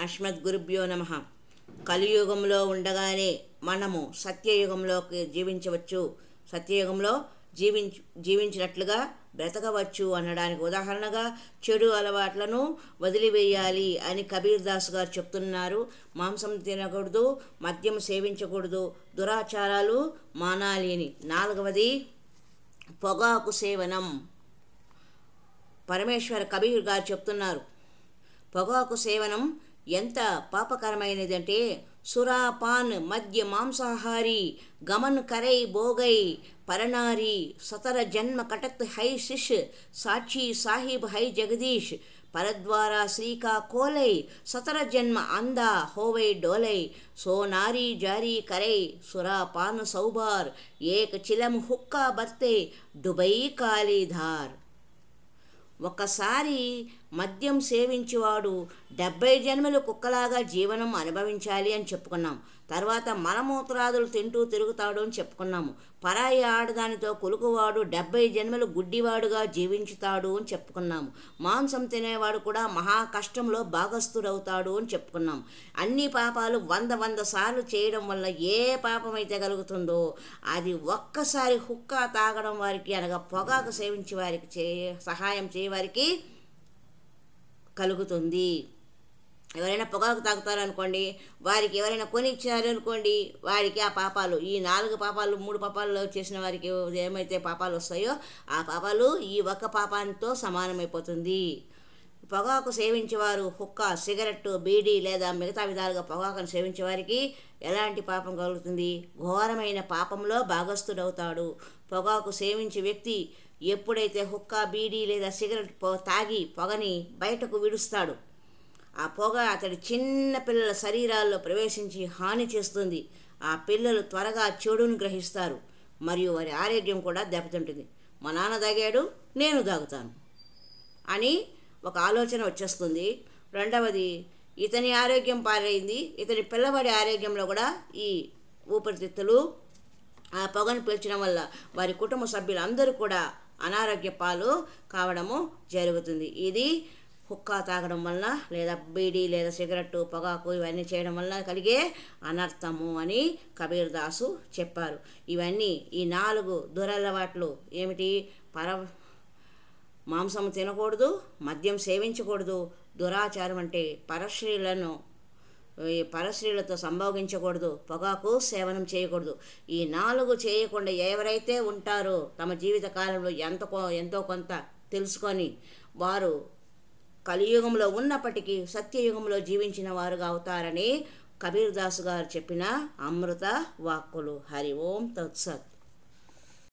అస్మద్గురుభ్యో నమః. కలియుగంలో ఉండగానే మనము సత్యయుగంలోకి జీవించవచ్చు, సత్యయుగంలో జీవించినట్లుగా బ్రతకవచ్చు అనడానికి ఉదాహరణగా చెడు అలవాట్లను వదిలివేయాలి అని కబీర్ దాస్ గారు చెప్తున్నారు. మాంసం తినకూడదు, మద్యం సేవించకూడదు, దురాచారాలు మానాలి అని. 4వది పొగాకు సేవనం. పరమేశ్వర కబీర్ గారు చెప్తున్నారు, పొగాకు సేవనం ఎంత పాపకరమైనదంటే సురాపాన్ మద్య మాంసాహారి గమన్ కరై బోగై పరనారి సతర జన్మ కటత్ హై శిష్ సాక్షి సాహిబ్ హై జగదీష్ పరద్వారా శ్రీకా కోలై సతర జన్మ అందా హోవై డోలై సో నారీ జారీ కరై సురాపాన్ సౌబార్ ఏక్ చిలం హుక్కా బర్తే డుబై కాళీధార్. ఒకసారి మద్యం సేవించేవాడు 70 జన్మలు కుక్కలాగా జీవనం అనుభవించాలి అని చెప్పుకున్నాం. తర్వాత మలమూత్రాదులు తింటూ తిరుగుతాడు అని చెప్పుకున్నాము. పరాయి ఆడదానితో కొలుకువాడు 70 జన్మలు గుడ్డివాడుగా జీవించుతాడు అని చెప్పుకున్నాము. మాంసం తినేవాడు కూడా మహా కష్టంలో భాగస్థుడవుతాడు అని చెప్పుకున్నాం. అన్ని పాపాలు 100 సార్లు చేయడం వల్ల ఏ పాపం అయితే కలుగుతుందో అది ఒక్కసారి హుక్కా తాగడం వారికి, అనగా పొగాకు సేవించే వారికి సహాయం చేయవారికి కలుగుతుంది. ఎవరైనా పొగాకు తాగుతారనుకోండి, వారికి ఎవరైనా కొని ఇచ్చారనుకోండి, వారికి ఆ పాపాలు, ఈ 4 పాపాలు 3 పాపాలు చేసిన వారికి ఏమైతే పాపాలు వస్తాయో ఆ పాపాలు ఈ ఒక్క పాపానితో సమానమైపోతుంది. పొగాకు సేవించేవారు హుక్కా, సిగరెట్టు, బీడీ లేదా మిగతా విధాలుగా పొగాకును సేవించే వారికి ఎలాంటి పాపం కలుగుతుంది? ఘోరమైన పాపంలో భాగస్థుడవుతాడు. పొగాకు సేవించే వ్యక్తి ఎప్పుడైతే హుక్కా, బీడీ లేదా సిగరెట్ తాగి పొగని బయటకు విడుస్తాడు, ఆ పొగ అతడి చిన్న పిల్లల శరీరాల్లో ప్రవేశించి హాని చేస్తుంది. ఆ పిల్లలు త్వరగా చెడును గ్రహిస్తారు మరియు వారి ఆరోగ్యం కూడా దెబ్బతింటుంది. మా నాన్న తాగాడు, నేను తాగుతాను అని ఒక ఆలోచన వచ్చేస్తుంది. రెండవది, ఇతని ఆరోగ్యం పారైంది, ఇతని పిల్లవాడి ఆరోగ్యంలో కూడా ఈ ఊపిరితిత్తులు ఆ పొగను పీల్చడం వల్ల వారి కుటుంబ సభ్యులందరూ కూడా అనారోగ్య పాలు కావడము జరుగుతుంది. ఇది హుక్కా తాగడం వల్ల లేదా బీడీ లేదా సిగరెట్టు, పొగాకు ఇవన్నీ చేయడం వల్ల కలిగే అనర్థము అని కబీర్ దాసు చెప్పారు. ఇవన్నీ ఈ 4 దురలవాట్లు ఏమిటి? మాంసం తినకూడదు, మద్యం సేవించకూడదు, దురాచారం అంటే పరస్త్రీలతో సంభోగించకూడదు, పొగాకు సేవనం చేయకూడదు. ఈ 4 చేయకుండా ఎవరైతే ఉంటారో తమ జీవిత కాలంలో ఎంతో కొంత తెలుసుకొని వారు కలియుగంలో ఉన్నప్పటికీ సత్యయుగంలో జీవించిన వారుగా అవుతారని కబీర్ దాసు గారు చెప్పిన అమృత వాక్కులు. హరి ఓం తత్సత్.